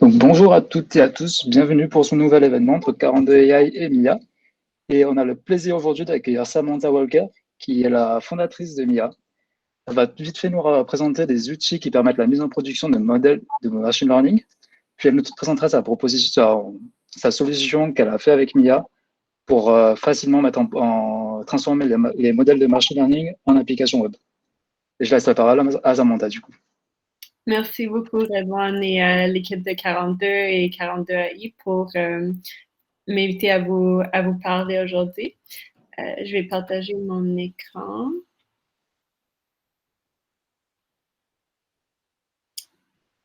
Donc, bonjour à toutes et à tous, bienvenue pour ce nouvel événement entre 42 AI et MIA. Et on a le plaisir aujourd'hui d'accueillir Samantha Walker, qui est la fondatrice de MIA. Elle va vite fait nous présenter des outils qui permettent la mise en production de modèles de machine learning. Puis elle nous présentera sa proposition, sa solution qu'elle a fait avec MIA pour facilement transformer les modèles de machine learning en application web. Et je laisse la parole à Samantha du coup. Merci beaucoup, Redouane, et l'équipe de 42 et 42 AI pour m'inviter à vous parler aujourd'hui. Je vais partager mon écran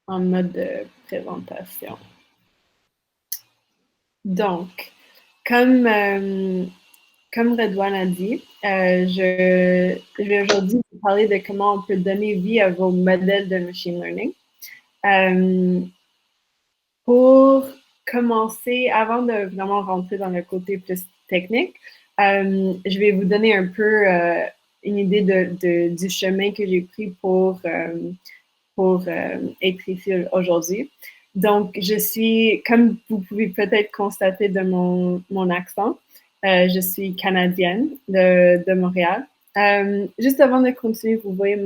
en mode de présentation. Donc, comme, comme Redouane a dit, je vais aujourd'hui vous parler de comment on peut donner vie à vos modèles de machine learning. Pour commencer, avant de vraiment rentrer dans le côté plus technique, je vais vous donner un peu une idée du chemin que j'ai pris pour être ici aujourd'hui. Donc, je suis, comme vous pouvez peut-être constater de mon accent, je suis canadienne de Montréal. Juste avant de continuer, vous voyez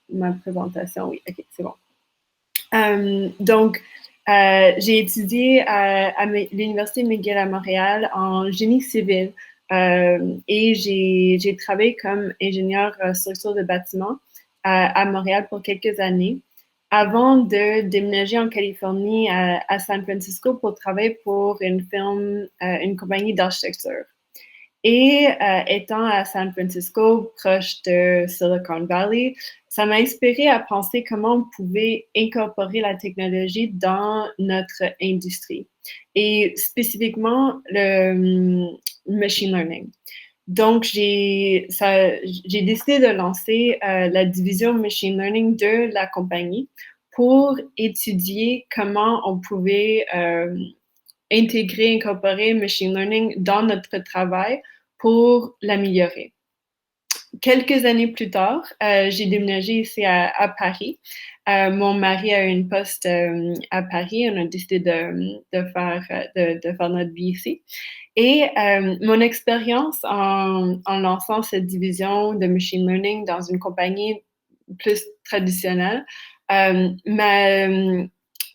ma présentation. Oui, ok, c'est bon. Donc, j'ai étudié à l'Université McGill à Montréal en génie civil et j'ai travaillé comme ingénieur structure de bâtiment à Montréal pour quelques années avant de déménager en Californie à San Francisco pour travailler pour une firme, une compagnie d'architecture. Et étant à San Francisco, proche de Silicon Valley, ça m'a inspiré à penser comment on pouvait incorporer la technologie dans notre industrie et spécifiquement le machine learning. Donc, j'ai décidé de lancer la division machine learning de la compagnie pour étudier comment on pouvait intégrer, incorporer machine learning dans notre travail pour l'améliorer. Quelques années plus tard, j'ai déménagé ici à Paris. Mon mari a une poste à Paris. On a décidé de faire notre vie ici. Et mon expérience en lançant cette division de machine learning dans une compagnie plus traditionnelle,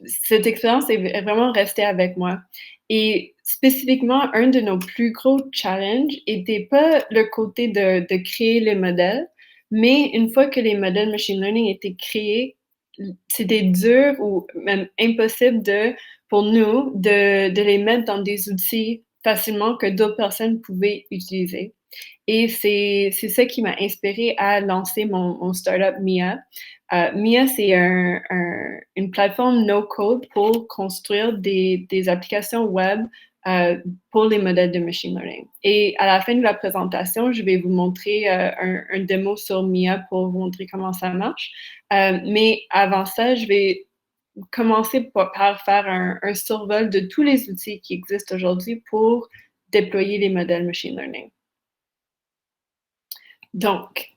cette expérience est vraiment restée avec moi. Et spécifiquement, un de nos plus gros challenges n'était pas le côté de créer les modèles, mais une fois que les modèles machine learning étaient créés, c'était dur ou même impossible pour nous de les mettre dans des outils facilement que d'autres personnes pouvaient utiliser. Et c'est ça qui m'a inspiré à lancer mon startup Mia. Mia, c'est une plateforme no-code pour construire des applications web pour les modèles de machine learning. Et à la fin de la présentation, je vais vous montrer un démo sur Mia pour vous montrer comment ça marche. Mais avant ça, je vais commencer par faire un survol de tous les outils qui existent aujourd'hui pour déployer les modèles machine learning. Donc,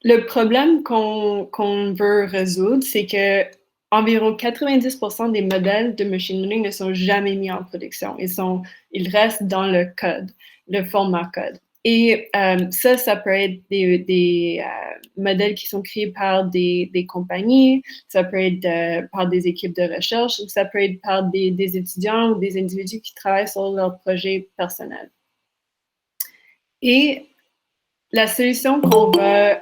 le problème qu'on veut résoudre, c'est que environ 90% des modèles de machine learning ne sont jamais mis en production. Ils restent dans le code, le format code. Et ça peut être des modèles qui sont créés par des compagnies, ça peut être par des équipes de recherche, ou ça peut être par des étudiants ou des individus qui travaillent sur leur projet personnel. Et la solution qu'on va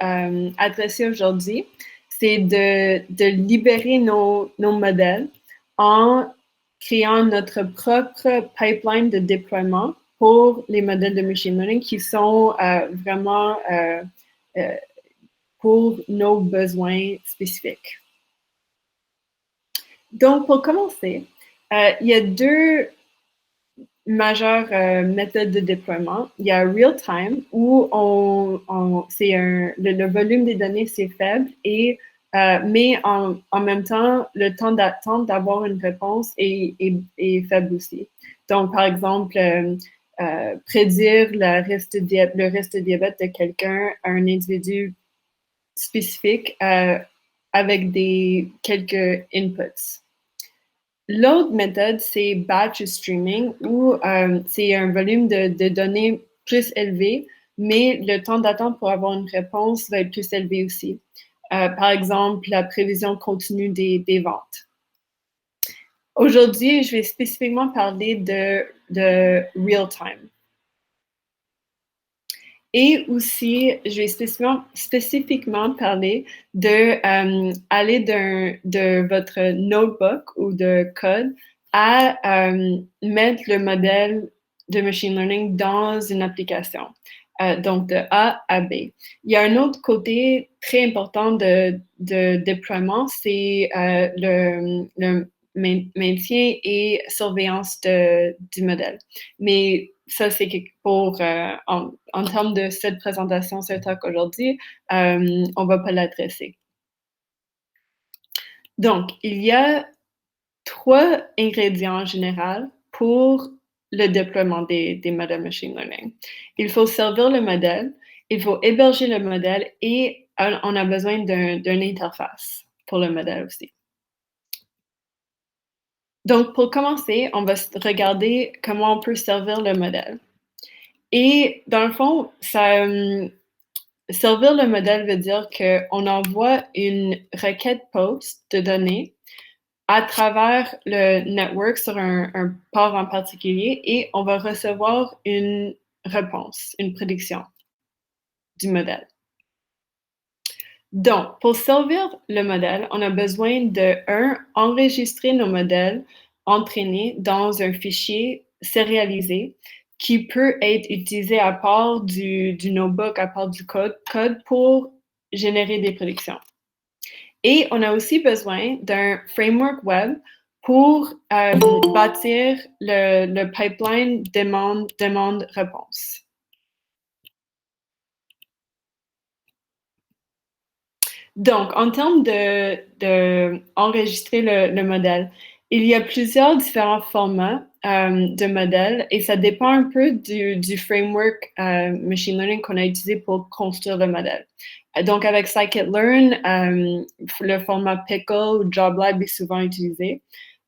adresser aujourd'hui, c'est de libérer nos modèles en créant notre propre pipeline de déploiement pour les modèles de machine learning qui sont vraiment pour nos besoins spécifiques. Donc, pour commencer, il y a deux majeures méthodes de déploiement. Il y a real-time où le volume des données c'est faible mais en même temps le temps d'attente d'avoir une réponse est faible aussi. Donc par exemple prédire le risque de diabète de quelqu'un à un individu spécifique avec quelques inputs. L'autre méthode, c'est batch streaming, où c'est un volume de données plus élevé, mais le temps d'attente pour avoir une réponse va être plus élevé aussi. Par exemple, la prévision continue des ventes. Aujourd'hui, je vais spécifiquement parler de real-time. Et aussi, je vais spécifiquement parler de aller de votre notebook ou de code à mettre le modèle de machine learning dans une application. Donc, de A à B. Il y a un autre côté très important de déploiement, c'est le maintien et surveillance du modèle. Mais ça, c'est pour, en termes de cette présentation, ce talk aujourd'hui, on va pas l'adresser. Donc, il y a 3 ingrédients en général pour le déploiement des modèles machine learning. Il faut servir le modèle, il faut héberger le modèle et on a besoin d'une interface pour le modèle aussi. Donc, pour commencer, on va regarder comment on peut servir le modèle. Et dans le fond, servir le modèle veut dire qu'on envoie une requête post de données à travers le network sur un port en particulier et on va recevoir une réponse, une prédiction du modèle. Donc, pour servir le modèle, on a besoin de, enregistrer nos modèles entraînés dans un fichier sérialisé qui peut être utilisé à part du notebook, à part du code pour générer des prédictions. Et on a aussi besoin d'un framework web pour bâtir le pipeline demande-réponse. Donc, en termes de enregistrer le modèle, il y a plusieurs différents formats de modèles et ça dépend un peu du framework machine learning qu'on a utilisé pour construire le modèle. Donc, avec scikit-learn, le format Pickle ou JobLab est souvent utilisé.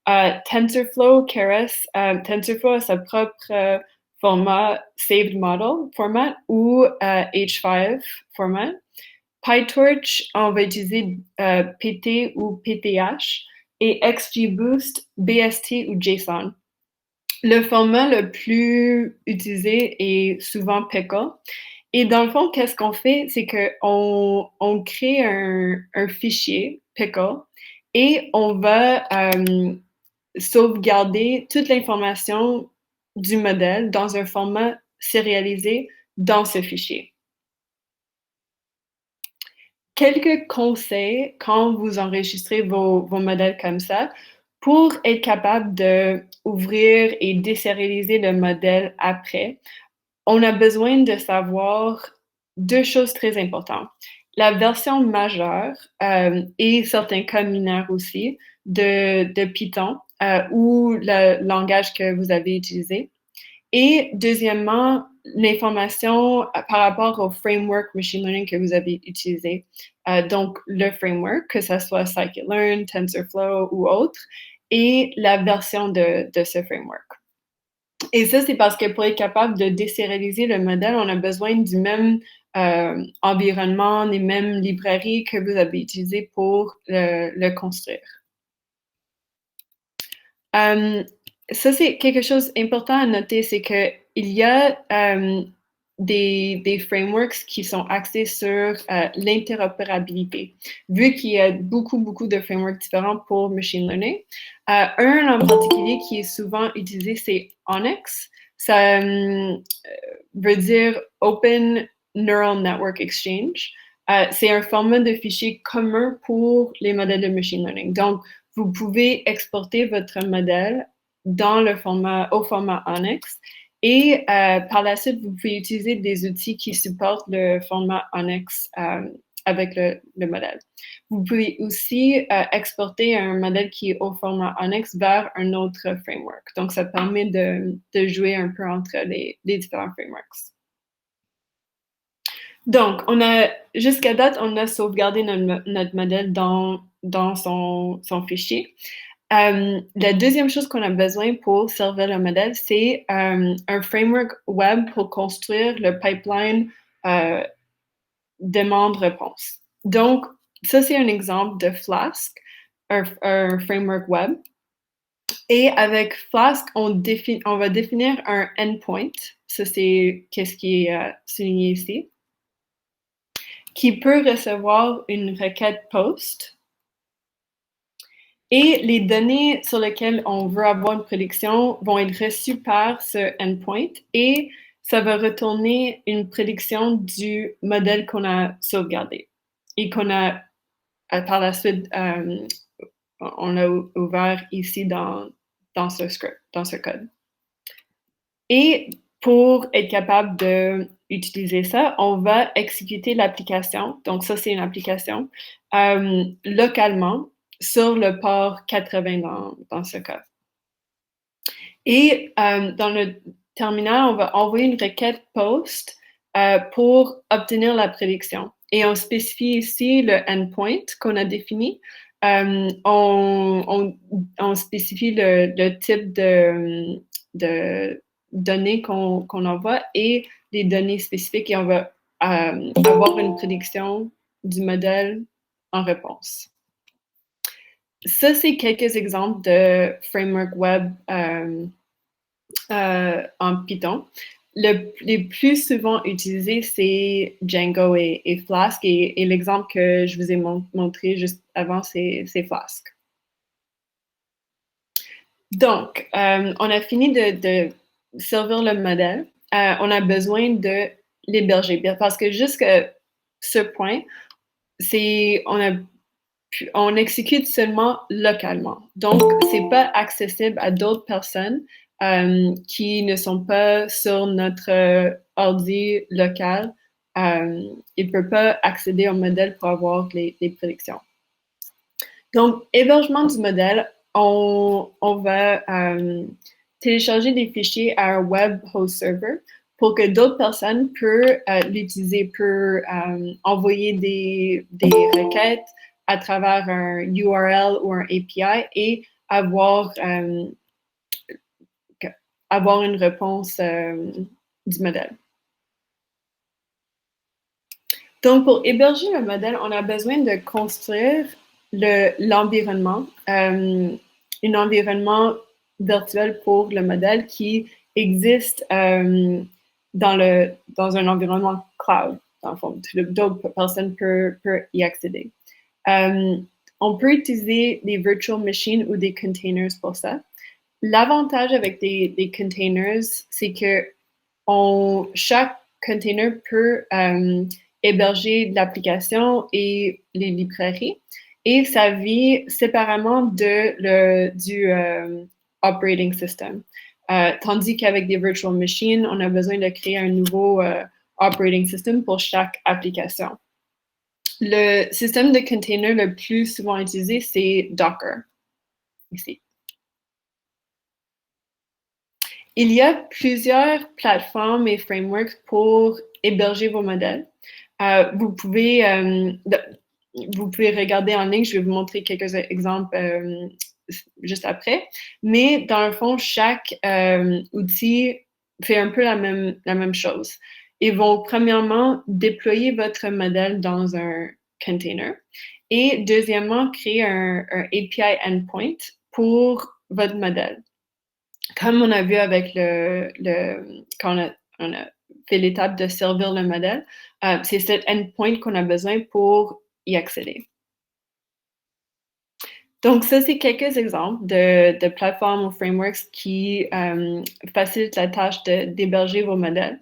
TensorFlow, Keras, TensorFlow a sa propre format Saved Model format ou H5 format. PyTorch, on va utiliser PT ou PTH et XGBoost, BST ou JSON. Le format le plus utilisé est souvent Pickle. Et dans le fond, qu'est-ce qu'on fait? C'est qu'on crée un fichier Pickle et on va sauvegarder toute l'information du modèle dans un format sérialisé dans ce fichier. Quelques conseils quand vous enregistrez vos modèles comme ça pour être capable d'ouvrir et désérialiser le modèle après. On a besoin de savoir 2 choses très importantes. La version majeure et certains cas mineurs aussi de Python ou le langage que vous avez utilisé. Et deuxièmement, l'information par rapport au framework machine learning que vous avez utilisé. Donc, le framework, que ce soit scikit-learn, TensorFlow ou autre, et la version de ce framework. Et ça, c'est parce que pour être capable de désérialiser le modèle, on a besoin du même environnement, des mêmes librairies que vous avez utilisées pour le construire. Ça, c'est quelque chose d'important à noter, c'est qu'il y a des frameworks qui sont axés sur l'interopérabilité. Vu qu'il y a beaucoup de frameworks différents pour machine learning, un en particulier qui est souvent utilisé, c'est ONNX. Ça veut dire Open Neural Network Exchange. C'est un format de fichier commun pour les modèles de machine learning. Donc, vous pouvez exporter votre modèle au format ONNX et par la suite, vous pouvez utiliser des outils qui supportent le format ONNX avec le modèle. Vous pouvez aussi exporter un modèle qui est au format ONNX vers un autre framework. Donc, ça permet de jouer un peu entre les différents frameworks. Donc, jusqu'à date, on a sauvegardé notre modèle dans son fichier. La deuxième chose qu'on a besoin pour servir le modèle, c'est un framework web pour construire le pipeline demande-réponse. Donc, ça, c'est un exemple de Flask, un framework web. Et avec Flask, on va définir un endpoint. Ça, c'est qu'est-ce qui est souligné ici, qui peut recevoir une requête POST. Et les données sur lesquelles on veut avoir une prédiction vont être reçues par ce endpoint et ça va retourner une prédiction du modèle qu'on a sauvegardé et qu'on a par la suite on a ouvert ici dans ce script, dans ce code. Et pour être capable d'utiliser ça, on va exécuter l'application. Donc ça, c'est une application localement sur le port 80 dans ce cas. Et dans le terminal, on va envoyer une requête POST pour obtenir la prédiction. Et on spécifie ici le endpoint qu'on a défini. On spécifie le type de données qu'on envoie et les données spécifiques et on va avoir une prédiction du modèle en réponse. Ça, c'est quelques exemples de framework web en Python. Les plus souvent utilisés, c'est Django et Flask. Et l'exemple que je vous ai montré juste avant, c'est Flask. Donc, on a fini de servir le modèle. On a besoin de l'héberger parce que jusqu'à ce point, on exécute seulement localement. Donc, c'est pas accessible à d'autres personnes qui ne sont pas sur notre ordi local. Ils ne peuvent pas accéder au modèle pour avoir les prédictions. Donc, hébergement du modèle, on va télécharger des fichiers à un web host server pour que d'autres personnes peuvent l'utiliser, peuvent envoyer des requêtes à travers un URL ou un API et avoir une réponse du modèle. Donc, pour héberger le modèle, on a besoin de construire l'environnement, un environnement virtuel pour le modèle qui existe dans un environnement cloud, dans le fond. D'autres personnes peuvent y accéder. On peut utiliser des virtual machines ou des containers pour ça. L'avantage avec des containers, c'est que chaque container peut héberger l'application et les librairies et ça vit séparément du operating system. Tandis qu'avec des virtual machines, on a besoin de créer un nouveau operating system pour chaque application. Le système de container le plus souvent utilisé, c'est Docker, ici. Il y a plusieurs plateformes et frameworks pour héberger vos modèles. Vous pouvez regarder en ligne, je vais vous montrer quelques exemples juste après. Mais dans le fond, chaque outil fait un peu la même chose. Ils vont premièrement déployer votre modèle dans un container et deuxièmement créer un API endpoint pour votre modèle. Comme on a vu avec quand on a fait l'étape de servir le modèle, c'est cet endpoint qu'on a besoin pour y accéder. Donc, ça, c'est quelques exemples de plateformes ou frameworks qui facilitent la tâche d'héberger vos modèles.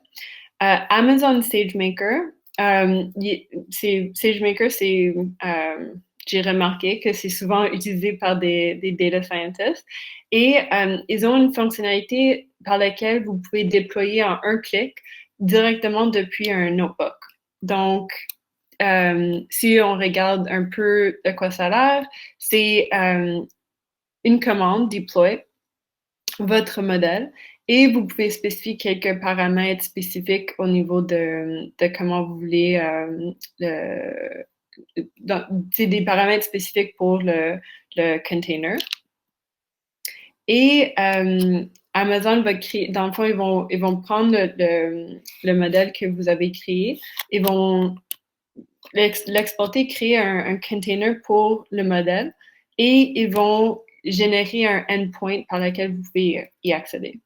Amazon SageMaker, SageMaker, j'ai remarqué que c'est souvent utilisé par des data scientists et ils ont une fonctionnalité par laquelle vous pouvez déployer en un clic directement depuis un notebook. Donc, si on regarde un peu de quoi ça a l'air, c'est une commande deploy votre modèle et vous pouvez spécifier quelques paramètres spécifiques au niveau de comment vous voulez c'est des paramètres spécifiques pour le container. Et Amazon va créer, dans le fond, ils vont prendre le modèle que vous avez créé, ils vont l'exporter, créer un container pour le modèle et ils vont générer un endpoint par lequel vous pouvez y accéder.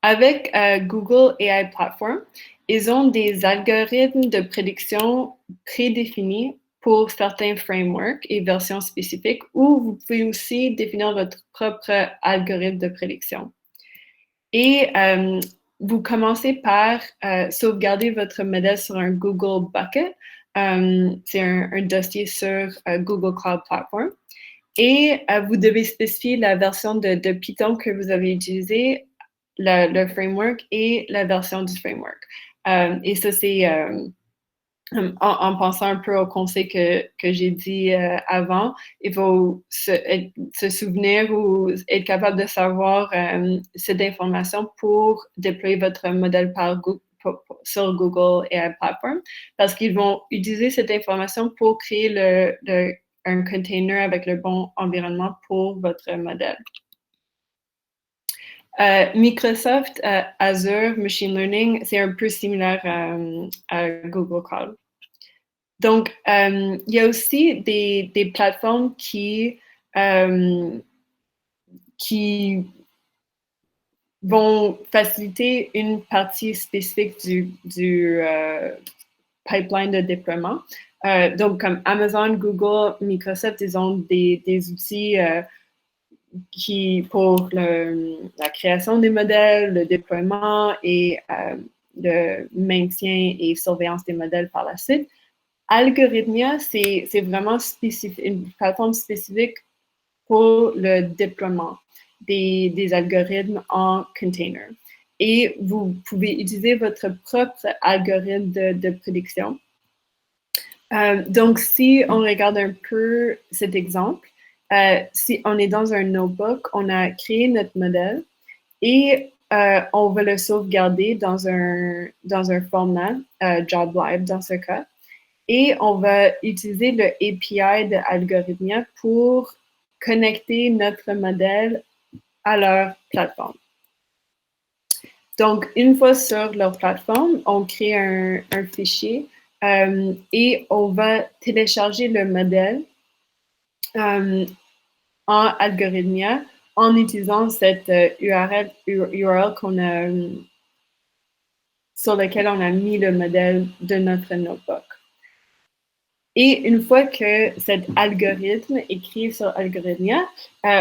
Avec Google AI Platform, ils ont des algorithmes de prédiction prédéfinis pour certains frameworks et versions spécifiques, ou vous pouvez aussi définir votre propre algorithme de prédiction. Et vous commencez par sauvegarder votre modèle sur un Google Bucket. C'est un dossier sur Google Cloud Platform. Et vous devez spécifier la version de Python que vous avez utilisée, le framework et la version du framework. Et ça, c'est en pensant un peu au conseil que j'ai dit avant, il faut se souvenir ou être capable de savoir cette information pour déployer votre modèle sur Google AI Platform, parce qu'ils vont utiliser cette information pour créer un container avec le bon environnement pour votre modèle. Microsoft Azure Machine Learning, c'est un peu similaire à Google Cloud. Donc, il y a aussi des plateformes qui vont faciliter une partie spécifique du pipeline de déploiement. Donc, comme Amazon, Google, Microsoft, ils ont des outils pour la création des modèles, le déploiement et le maintien et surveillance des modèles par la suite. Algorithmia, c'est vraiment une plateforme spécifique pour le déploiement des algorithmes en container. Et vous pouvez utiliser votre propre algorithme de prédiction. Donc, si on regarde un peu cet exemple, si on est dans un notebook, on a créé notre modèle et on va le sauvegarder dans un format JobLive dans ce cas. Et on va utiliser le API de Algorithmia pour connecter notre modèle à leur plateforme. Donc, une fois sur leur plateforme, on crée un fichier et on va télécharger le modèle en Algorithmia en utilisant cette URL sur laquelle on a mis le modèle de notre notebook. Et une fois que cet algorithme est créé sur Algorithmia,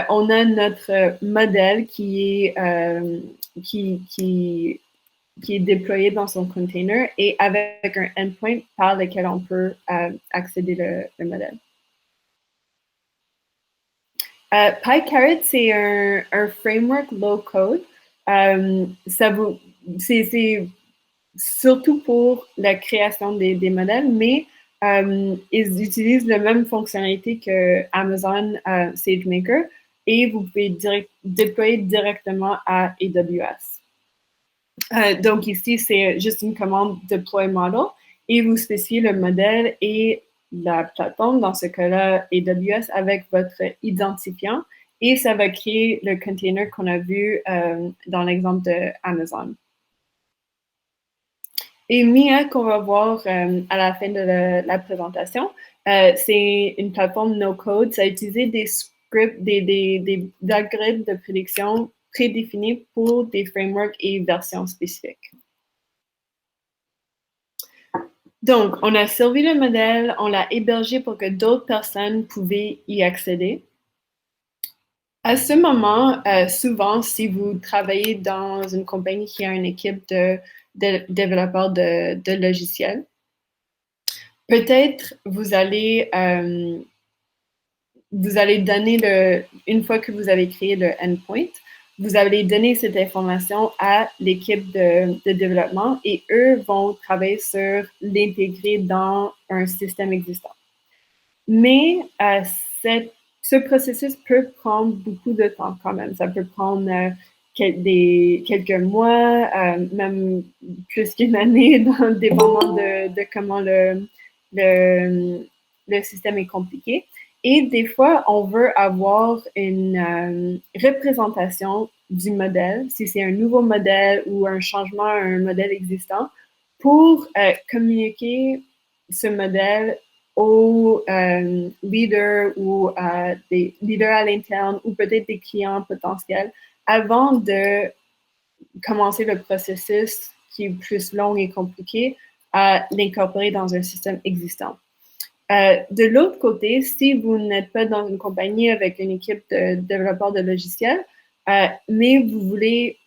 on a notre modèle qui est déployé dans son container et avec un endpoint par lequel on peut accéder le modèle. PyCaret, c'est un framework low-code. C'est surtout pour la création des modèles, mais ils utilisent la même fonctionnalité que Amazon SageMaker et vous pouvez déployer directement à AWS. Donc ici, c'est juste une commande deploy model et vous spécifiez le modèle et la plateforme, dans ce cas-là AWS, avec votre identifiant et ça va créer le container qu'on a vu dans l'exemple de Amazon. Et Mia, qu'on va voir à la fin de la présentation, c'est une plateforme no-code. Ça a utilisé des scripts, des algorithmes de prédiction prédéfinis pour des frameworks et versions spécifiques. Donc, on a servi le modèle, on l'a hébergé pour que d'autres personnes pouvaient y accéder. À ce moment, souvent, si vous travaillez dans une compagnie qui a une équipe de développeurs de logiciels, peut-être vous allez donner une fois que vous avez créé le endpoint, vous allez donner cette information à l'équipe de développement et eux vont travailler sur l'intégrer dans un système existant. Mais ce processus peut prendre beaucoup de temps quand même. Ça peut prendre quelques mois, même plus qu'une année, dépendant de comment le système est compliqué. Et des fois, on veut avoir une représentation du modèle, si c'est un nouveau modèle ou un changement à un modèle existant, pour communiquer ce modèle aux leaders ou à des leaders à l'interne ou peut-être des clients potentiels avant de commencer le processus qui est plus long et compliqué à l'incorporer dans un système existant. De l'autre côté, si vous n'êtes pas dans une compagnie avec une équipe de développeurs de logiciels, mais vous voulez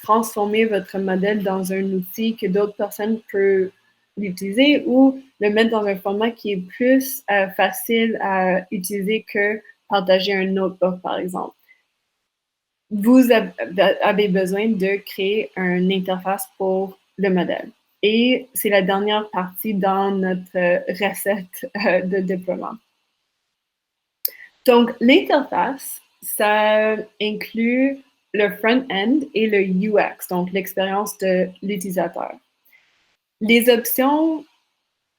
transformer votre modèle dans un outil que d'autres personnes peuvent l'utiliser ou le mettre dans un format qui est plus facile à utiliser que partager un notebook, par exemple. Vous avez besoin de créer une interface pour le modèle. Et c'est la dernière partie dans notre recette de déploiement. Donc, l'interface, ça inclut le front-end et le UX, donc l'expérience de l'utilisateur. Les options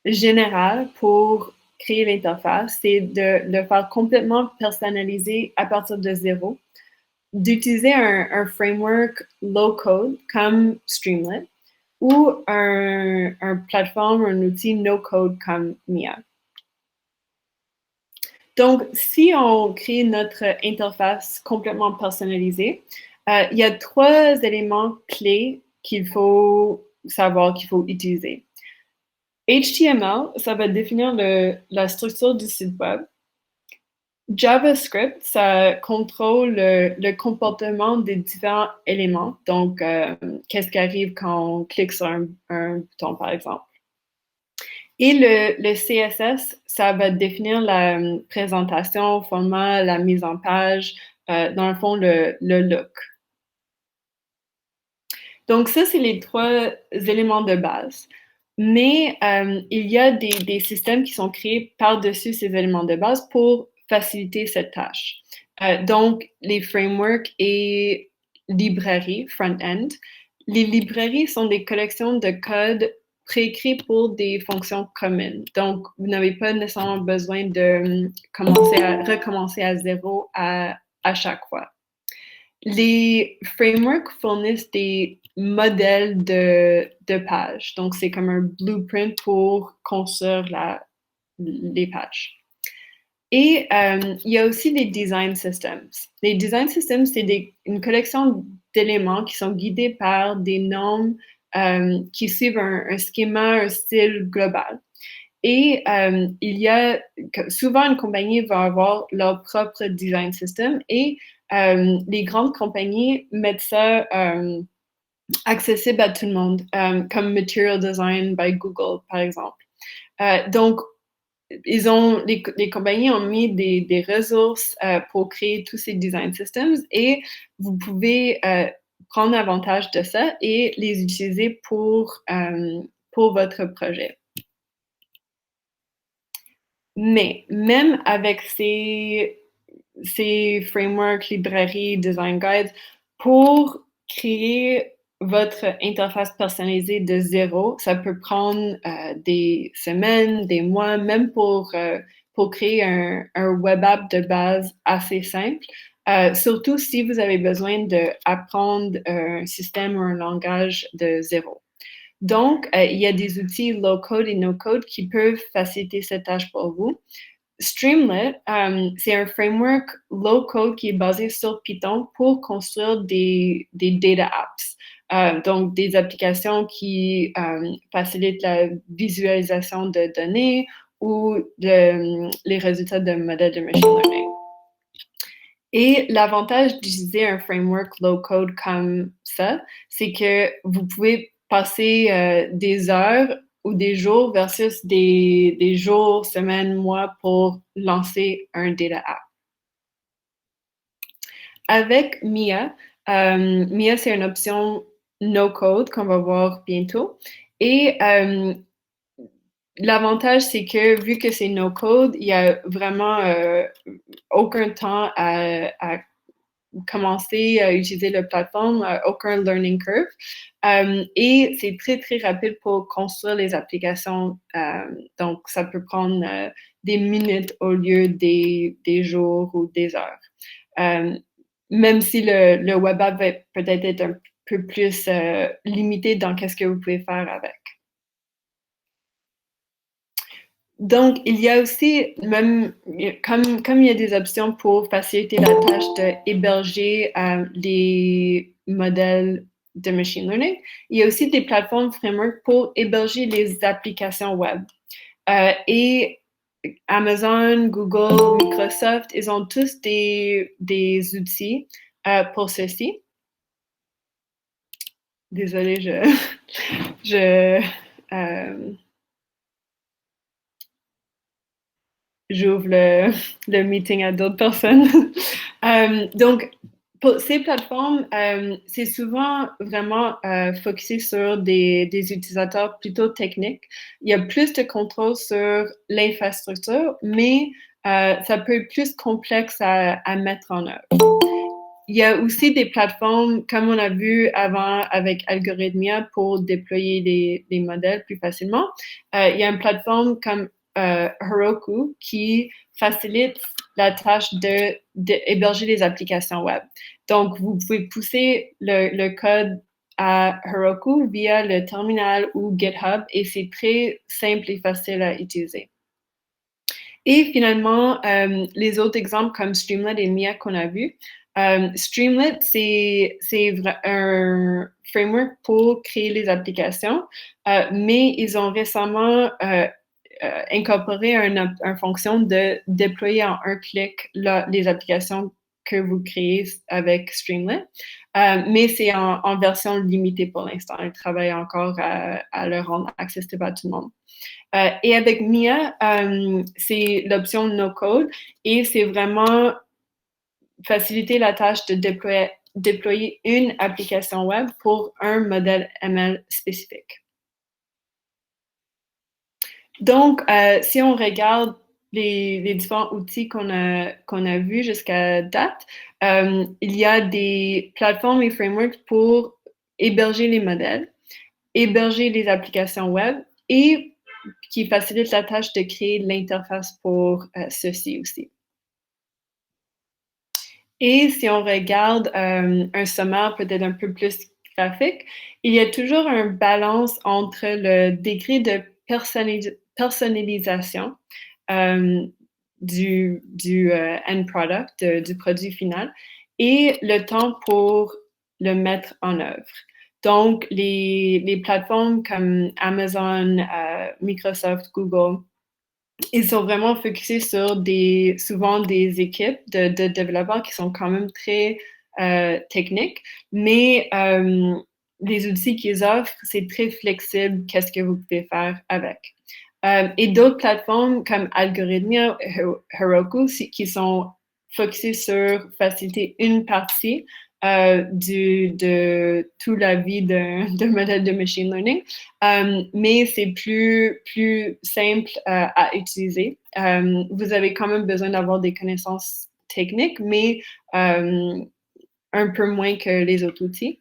générales pour créer l'interface, c'est de le faire complètement personnalisé à partir de zéro, d'utiliser un framework low-code comme Streamlit ou un plateforme, un outil no-code comme Mia. Donc, si on crée notre interface complètement personnalisée, il y a 3 éléments clés qu'il faut savoir, qu'il faut utiliser. HTML, ça va définir la structure du site web. JavaScript, ça contrôle le comportement des différents éléments. Donc, qu'est-ce qui arrive quand on clique sur un bouton, par exemple. Et le CSS, ça va définir la présentation, format, la mise en page, dans le fond, le look. Donc, ça, c'est les 3 éléments de base. Mais il y a des systèmes qui sont créés par-dessus ces éléments de base pour faciliter cette tâche. Donc, les frameworks et librairies front-end. Les librairies sont des collections de code préécrits pour des fonctions communes. Donc, vous n'avez pas nécessairement besoin de recommencer à zéro à chaque fois. Les frameworks fournissent des modèles de pages. Donc, c'est comme un blueprint pour construire les pages. Et il y a aussi les design systems. Les design systems, c'est une collection d'éléments qui sont guidés par des normes qui suivent un schéma, un style global. Et il y a souvent une compagnie va avoir leur propre design system et les grandes compagnies mettent ça accessible à tout le monde, comme Material Design by Google, par exemple. Donc, les compagnies ont mis des ressources pour créer tous ces design systems et vous pouvez prendre avantage de ça et les utiliser pour votre projet. Mais même avec ces frameworks, librairies, design guides, pour créer votre interface personnalisée de zéro, ça peut prendre des semaines, des mois, même pour créer un web app de base assez simple. Surtout si vous avez besoin d'apprendre un système ou un langage de zéro. Donc, il y a des outils low-code et no-code qui peuvent faciliter cette tâche pour vous. Streamlit, c'est un framework low-code qui est basé sur Python pour construire des data apps. Donc, des applications qui facilitent la visualisation de données ou les résultats de modèles de machine learning. Et l'avantage d'utiliser un framework low-code comme ça, c'est que vous pouvez passer des heures ou des jours versus des jours, semaines, mois pour lancer un data app. Avec Mia, Mia, c'est une option no-code qu'on va voir bientôt. Et l'avantage, c'est que vu que c'est no-code, il n'y a vraiment aucun temps à commencer à utiliser la plateforme, aucun learning curve. Et c'est très, très rapide pour construire les applications. Donc, ça peut prendre des minutes au lieu des jours ou des heures. Même si le web app va peut-être être un peu plus limité dans qu'est-ce que vous pouvez faire avec. Donc, il y a aussi, même comme il y a des options pour faciliter la tâche d'héberger les modèles de machine learning, il y a aussi des plateformes framework pour héberger les applications web. Et Amazon, Google, Microsoft, ils ont tous des outils pour ceci. Désolée, j'ouvre le meeting à d'autres personnes. Donc, pour ces plateformes, c'est souvent vraiment focusé sur des utilisateurs plutôt techniques. Il y a plus de contrôle sur l'infrastructure, mais ça peut être plus complexe à mettre en œuvre. Il y a aussi des plateformes, comme on a vu avant avec Algorithmia, pour déployer les modèles plus facilement. Il y a une plateforme comme Heroku qui facilite la tâche d'héberger les applications web. Donc, vous pouvez pousser le code à Heroku via le terminal ou GitHub et c'est très simple et facile à utiliser. Et finalement, les autres exemples comme Streamlit et Mia qu'on a vus. Streamlit, c'est un framework pour créer les applications, mais ils ont récemment incorporé une fonction de déployer en un clic les applications que vous créez avec Streamlit. Mais c'est en version limitée pour l'instant. Ils travaillent encore à le rendre accessible à tout le monde. Et avec Mia, c'est l'option no code et c'est vraiment faciliter la tâche de déployer une application web pour un modèle ML spécifique. Donc, si on regarde les différents outils qu'on a vus jusqu'à date, il y a des plateformes et frameworks pour héberger les modèles, héberger les applications web et qui facilitent la tâche de créer l'interface pour ceci aussi. Et si on regarde un sommaire peut-être un peu plus graphique, il y a toujours un balance entre le degré de personnalisation du end product, du produit final, et le temps pour le mettre en œuvre. Donc, les plateformes comme Amazon, Microsoft, Google, ils sont vraiment focusés sur souvent des équipes de développeurs qui sont quand même très techniques, mais les outils qu'ils offrent, c'est très flexible, qu'est-ce que vous pouvez faire avec. Et d'autres plateformes comme Algorithmia, Heroku, qui sont focusées sur faciliter une partie de toute la vie d'un modèle de machine learning, mais c'est plus simple à utiliser. Vous avez quand même besoin d'avoir des connaissances techniques, mais un peu moins que les autres outils.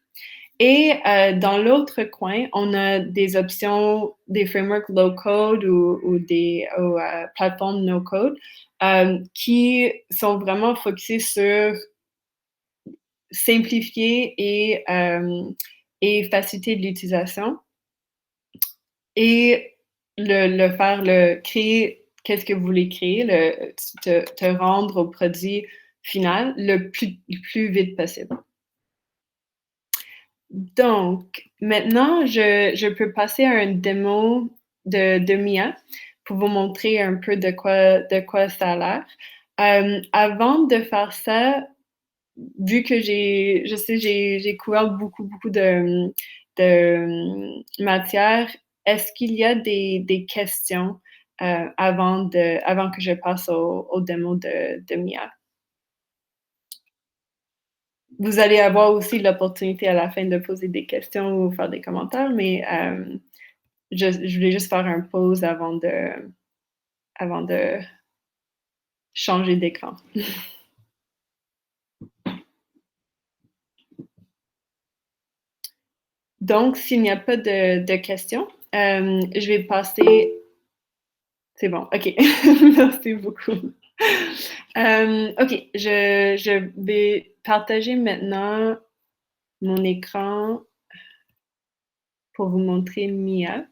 Et dans l'autre coin, on a des options, des frameworks low-code ou des plateformes no-code qui sont vraiment focusées sur simplifier et faciliter l'utilisation et créer qu'est-ce que vous voulez créer, te rendre au produit final le plus vite possible. Donc, maintenant, je peux passer à une démo de Mia pour vous montrer un peu de quoi ça a l'air. Avant de faire ça, vu que j'ai couvert beaucoup de matière, est-ce qu'il y a des questions avant que je passe au démo de Mia? Vous allez avoir aussi l'opportunité à la fin de poser des questions ou faire des commentaires, mais je voulais juste faire un pause avant de changer d'écran. Donc, s'il n'y a pas de questions, je vais passer C'est bon, OK. Merci beaucoup. OK, je vais partager maintenant mon écran pour vous montrer Mia.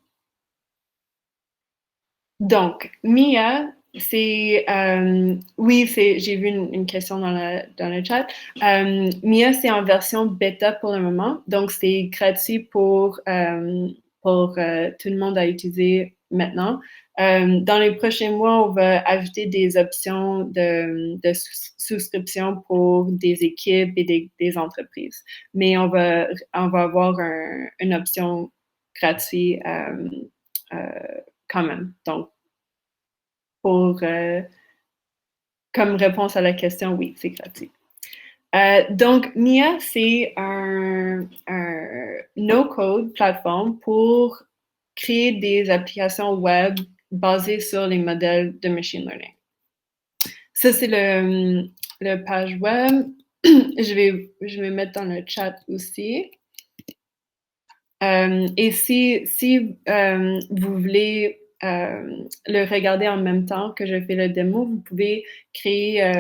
Donc, Mia, c'est oui, j'ai vu une question dans le chat. Mia, c'est en version bêta pour le moment, donc c'est gratuit pour tout le monde à utiliser maintenant. Dans les prochains mois, on va ajouter des options de souscription pour des équipes et des entreprises. Mais on va avoir une option gratuite quand même. Donc, comme réponse à la question, oui, c'est gratuit. Donc, Mia, c'est un no-code plateforme pour créer des applications web basées sur les modèles de machine learning. Ça, c'est le page web. Je vais mettre dans le chat aussi. Et si vous voulez le regarder en même temps que je fais le démo, vous pouvez créer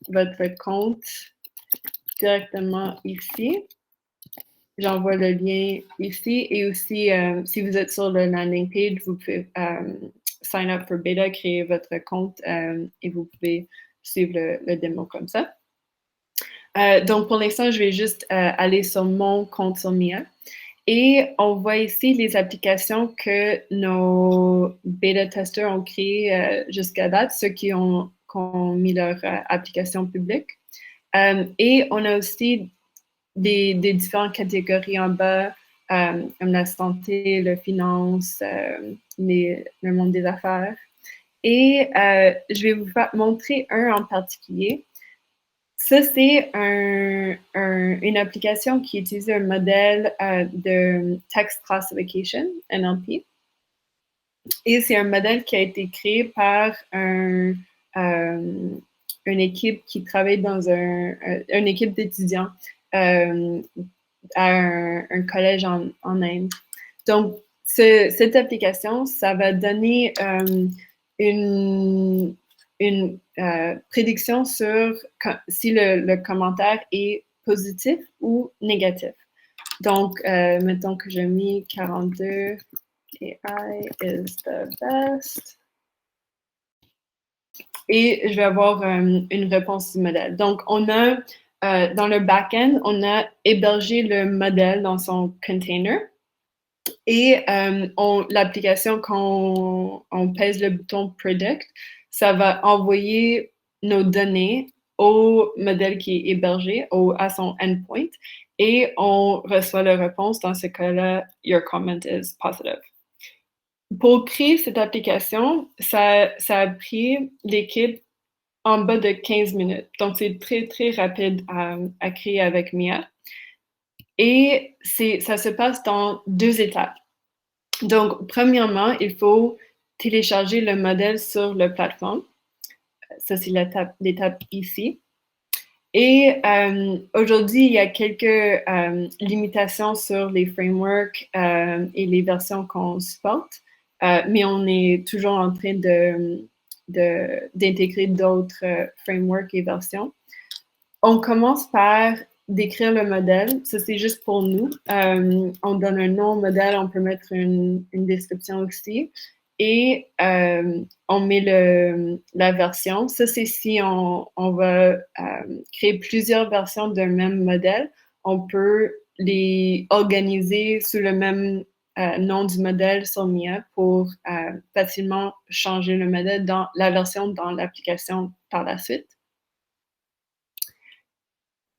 votre compte directement ici. J'envoie le lien ici et aussi, si vous êtes sur le landing page, vous pouvez sign up for beta, créer votre compte et vous pouvez suivre le démo comme ça. Donc, pour l'instant, je vais juste aller sur mon compte sur Mia. Et on voit ici les applications que nos bêta-testeurs ont créées jusqu'à date, ceux qui ont mis leur application publique. Et on a aussi des différentes catégories en bas, comme la santé, la finance, le monde des affaires. Et je vais vous montrer un en particulier. Ça, c'est une application qui utilise un modèle de text classification, NLP. Et c'est un modèle qui a été créé par une équipe qui travaille dans une équipe d'étudiants à un collège en Inde. Donc, cette application, ça va donner une prédiction sur si le commentaire est positif ou négatif. Donc, mettons que j'ai mis 42, AI is the best. Et je vais avoir une réponse du modèle. Donc, on a, dans le back-end, on a hébergé le modèle dans son container. Et l'application, quand on pèse le bouton Predict, ça va envoyer nos données au modèle qui est hébergé, à son endpoint, et on reçoit la réponse. Dans ce cas-là, your comment is positive. Pour créer cette application, ça a pris l'équipe en bas de 15 minutes. Donc, c'est très, très rapide à créer avec Mia. Et ça se passe dans 2 étapes. Donc, premièrement, il faut télécharger le modèle sur la plateforme. Ça, c'est l'étape ici. Et aujourd'hui, il y a quelques limitations sur les frameworks et les versions qu'on supporte, mais on est toujours en train d'intégrer d'autres frameworks et versions. On commence par décrire le modèle. Ça, c'est juste pour nous. On donne un nom au modèle, on peut mettre une description aussi. Et on met la version. Ça, c'est si on va créer plusieurs versions d'un même modèle. On peut les organiser sous le même nom du modèle sur Mia pour facilement changer le modèle dans la version dans l'application par la suite.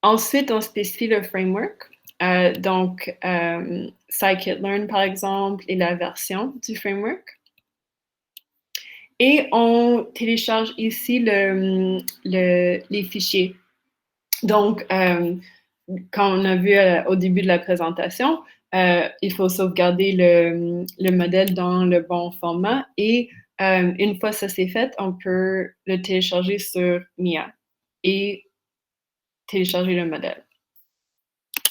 Ensuite, on spécifie le framework. Donc, scikit-learn, par exemple, et la version du framework. Et on télécharge ici les fichiers. Donc, quand on a vu au début de la présentation, il faut sauvegarder le modèle dans le bon format. Et une fois ça c'est fait, on peut le télécharger sur Mia et télécharger le modèle.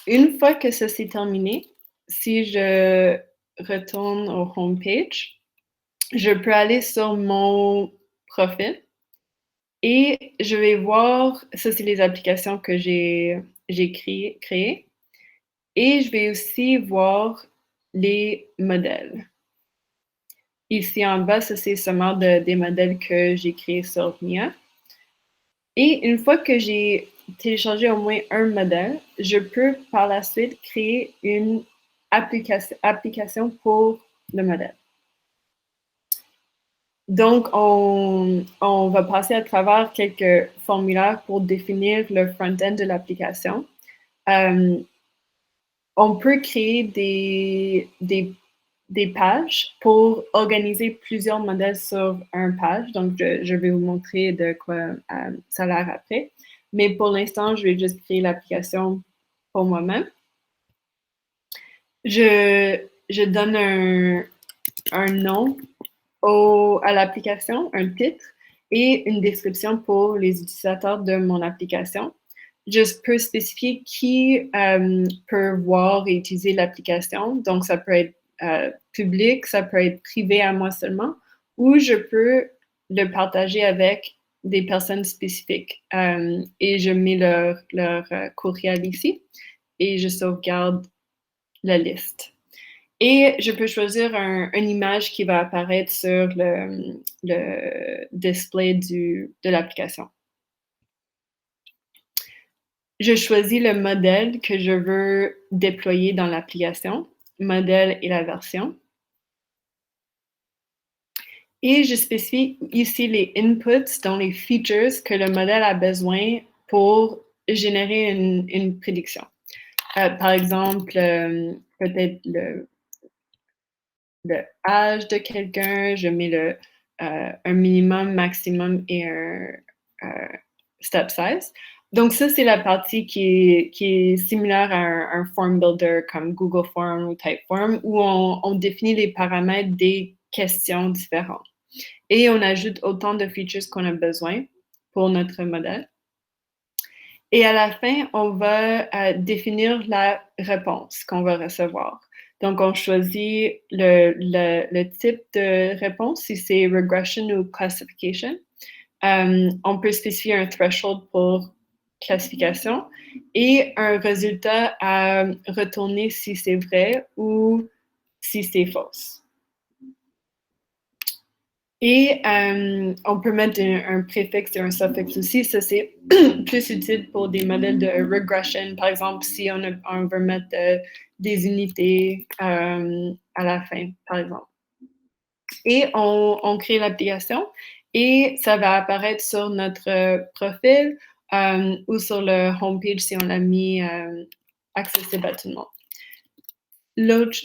Une fois que ça c'est terminé, si je retourne au homepage je peux aller sur mon profil et je vais voir, ça c'est les applications que j'ai créées, et je vais aussi voir les modèles. Ici en bas, ça c'est seulement des modèles que j'ai créés sur Mia. Et une fois que j'ai téléchargé au moins un modèle, je peux par la suite créer une application pour le modèle. Donc, on va passer à travers quelques formulaires pour définir le front-end de l'application. On peut créer des pages pour organiser plusieurs modèles sur une page. Donc, je vais vous montrer de quoi ça a l'air après. Mais pour l'instant, je vais juste créer l'application pour moi-même. Je donne un nom à l'application, un titre et une description pour les utilisateurs de mon application. Je peux spécifier qui peut voir et utiliser l'application. Donc, ça peut être public, ça peut être privé à moi seulement, ou je peux le partager avec des personnes spécifiques. Et je mets leur courriel ici et je sauvegarde la liste. Et je peux choisir une image qui va apparaître sur le display de l'application. Je choisis le modèle que je veux déployer dans l'application, modèle et la version. Et je spécifie ici les inputs, donc les features que le modèle a besoin pour générer une prédiction. Par exemple, peut-être le âge de quelqu'un, je mets un minimum, maximum et un step size. Donc ça, c'est la partie qui est similaire à un form builder comme Google Form ou Typeform, où on définit les paramètres des questions différentes. Et on ajoute autant de features qu'on a besoin pour notre modèle. Et à la fin, on va définir la réponse qu'on va recevoir. Donc, on choisit le type de réponse, si c'est regression ou classification. On peut spécifier un threshold pour classification et un résultat à retourner si c'est vrai ou si c'est fausse. Et on peut mettre un préfixe et un suffixe aussi. Ça, c'est plus utile pour des modèles de regression. Par exemple, si on veut mettre des unités à la fin, par exemple. Et on crée l'application et ça va apparaître sur notre profil ou sur le homepage si on l'a mis accessible à tout le monde.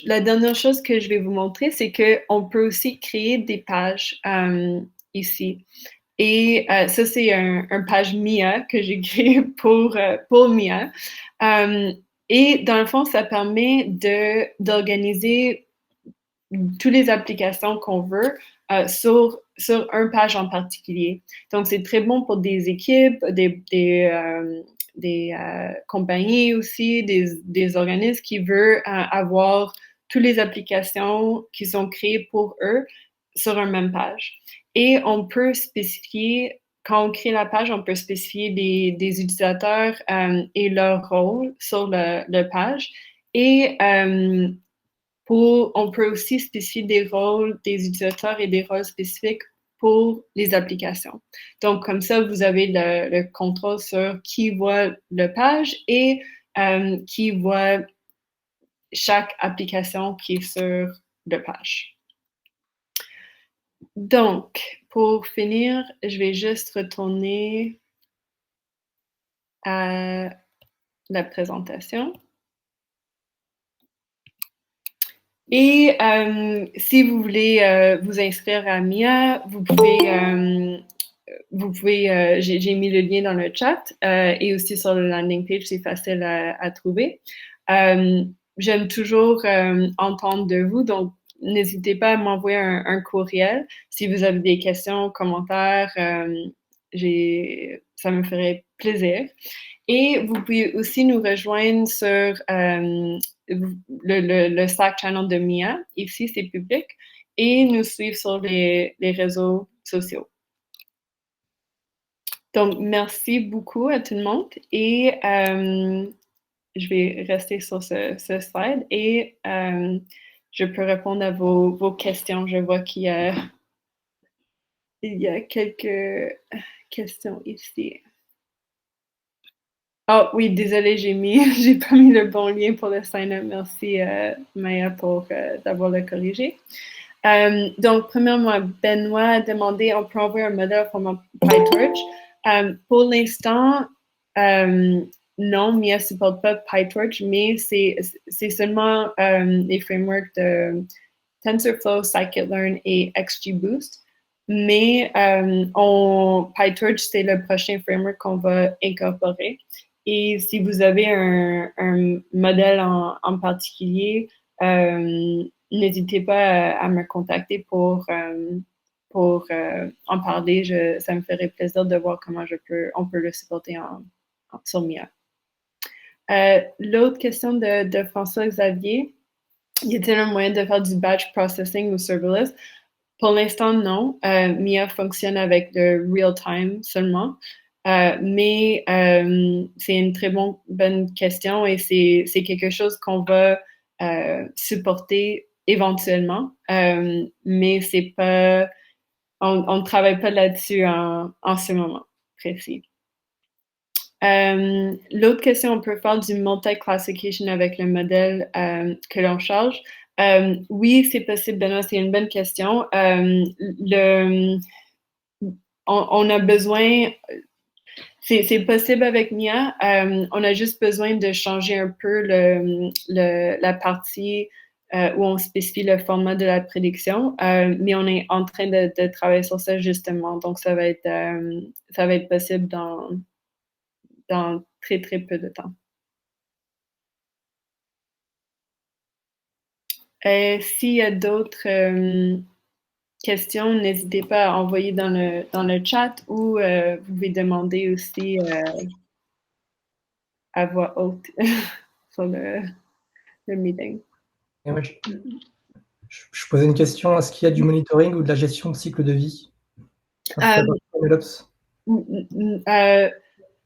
La dernière chose que je vais vous montrer, c'est qu'on peut aussi créer des pages ici. Et ça, c'est un page Mia que j'ai créé pour Mia. Et dans le fond, ça permet d'organiser toutes les applications qu'on veut sur une page en particulier. Donc, c'est très bon pour des équipes, des compagnies aussi, des organismes qui veulent avoir toutes les applications qui sont créées pour eux sur une même page. Et on peut spécifier, quand on crée la page, on peut spécifier des utilisateurs et leur rôle sur la page. Et on peut aussi spécifier des rôles des utilisateurs et des rôles spécifiques pour les applications. Donc, comme ça, vous avez le contrôle sur qui voit la page et qui voit chaque application qui est sur la page. Donc, pour finir, je vais juste retourner à la présentation. Et si vous voulez vous inscrire à Mia, vous pouvez, j'ai mis le lien dans le chat et aussi sur le landing page, c'est facile à trouver. J'aime toujours entendre de vous, donc n'hésitez pas à m'envoyer un courriel si vous avez des questions, commentaires, ça me ferait plaisir. Et vous pouvez aussi nous rejoindre sur le Slack channel de Mia. Ici, c'est public. et nous suivre sur les réseaux sociaux. Donc, merci beaucoup à tout le monde et je vais rester sur ce slide et je peux répondre à vos questions. Je vois qu'il y a quelques questions ici. Oh oui, désolé, j'ai pas mis le bon lien pour le sign-up. Merci Maya pour d'avoir le corrigé. Donc, premièrement, Benoît a demandé, on peut envoyer un modèle format PyTorch. Pour l'instant, non, Mia ne supporte pas PyTorch, mais c'est seulement les frameworks de TensorFlow, Scikit-learn et XGBoost. Mais PyTorch, c'est le prochain framework qu'on va incorporer. Et si vous avez un modèle en particulier, n'hésitez pas à me contacter pour en parler. Ça me ferait plaisir de voir comment on peut le supporter sur Mia. L'autre question de François-Xavier, y a-t-il un moyen de faire du batch processing ou serverless? Pour l'instant, non. Mia fonctionne avec le real-time seulement. Mais c'est une très bonne question et c'est quelque chose qu'on va supporter éventuellement. Mais c'est pas, on ne travaille pas là-dessus en ce moment précis. L'autre question, on peut faire du multi-classification avec le modèle que l'on charge. Oui, c'est possible, Benoît, c'est une bonne question. On a besoin, c'est possible avec Mia, on a juste besoin de changer un peu la partie où on spécifie le format de la prédiction, mais on est en train de travailler sur ça justement, donc ça va être possible dans très, très peu de temps. S'il y a d'autres questions, n'hésitez pas à envoyer dans le chat ou vous pouvez demander aussi à voix haute sur le meeting. Et moi, je posais une question, est-ce qu'il y a du monitoring ou de la gestion de cycle de vie?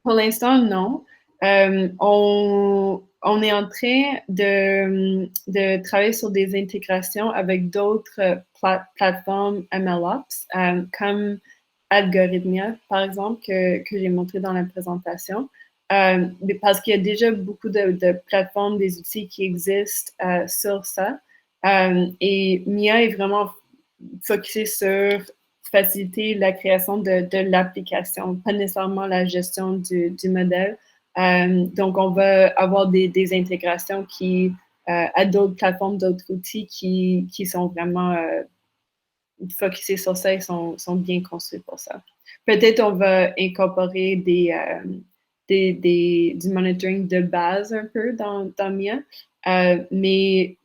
Pour l'instant, non. On est en train de travailler sur des intégrations avec d'autres plateformes MLOps, comme Algorithmia, par exemple, que j'ai montré dans la présentation. Parce qu'il y a déjà beaucoup de plateformes, des outils qui existent sur ça. Et Mia est vraiment focusé sur faciliter la création de l'application, pas nécessairement la gestion du modèle. Donc, on va avoir des intégrations à d'autres plateformes, d'autres outils qui sont vraiment focusés sur ça et sont bien construits pour ça. Peut-être on va incorporer du monitoring de base un peu dans Mia, mais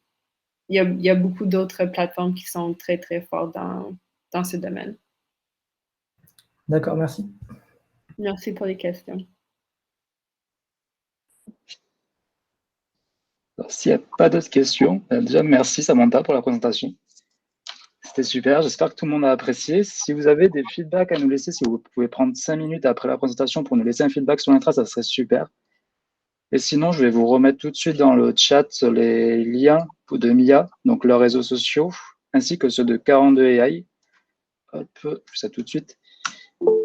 il y a beaucoup d'autres plateformes qui sont très, très fortes dans ce domaine. D'accord, merci. Merci pour les questions. S'il n'y a pas d'autres questions, déjà merci Samantha pour la présentation. C'était super, j'espère que tout le monde a apprécié. Si vous avez des feedbacks à nous laisser, si vous pouvez prendre 5 minutes après la présentation pour nous laisser un feedback sur l'intra, ça serait super. Et sinon, je vais vous remettre tout de suite dans le chat les liens de Mia, donc leurs réseaux sociaux, ainsi que ceux de 42 AI. Hop, je fais ça tout de suite.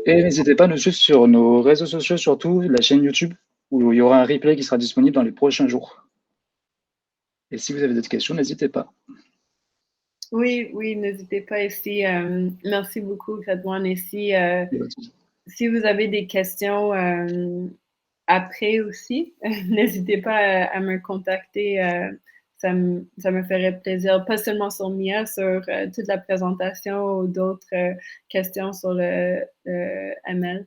Et n'hésitez pas à nous suivre sur nos réseaux sociaux, surtout la chaîne YouTube, où il y aura un replay qui sera disponible dans les prochains jours. Et si vous avez d'autres questions, n'hésitez pas. Oui, n'hésitez pas ici. Merci beaucoup, Redouane. Et si vous avez des questions après aussi, n'hésitez pas à me contacter. Ça me ferait plaisir, pas seulement sur Mia, sur toute la présentation ou d'autres questions sur le ML.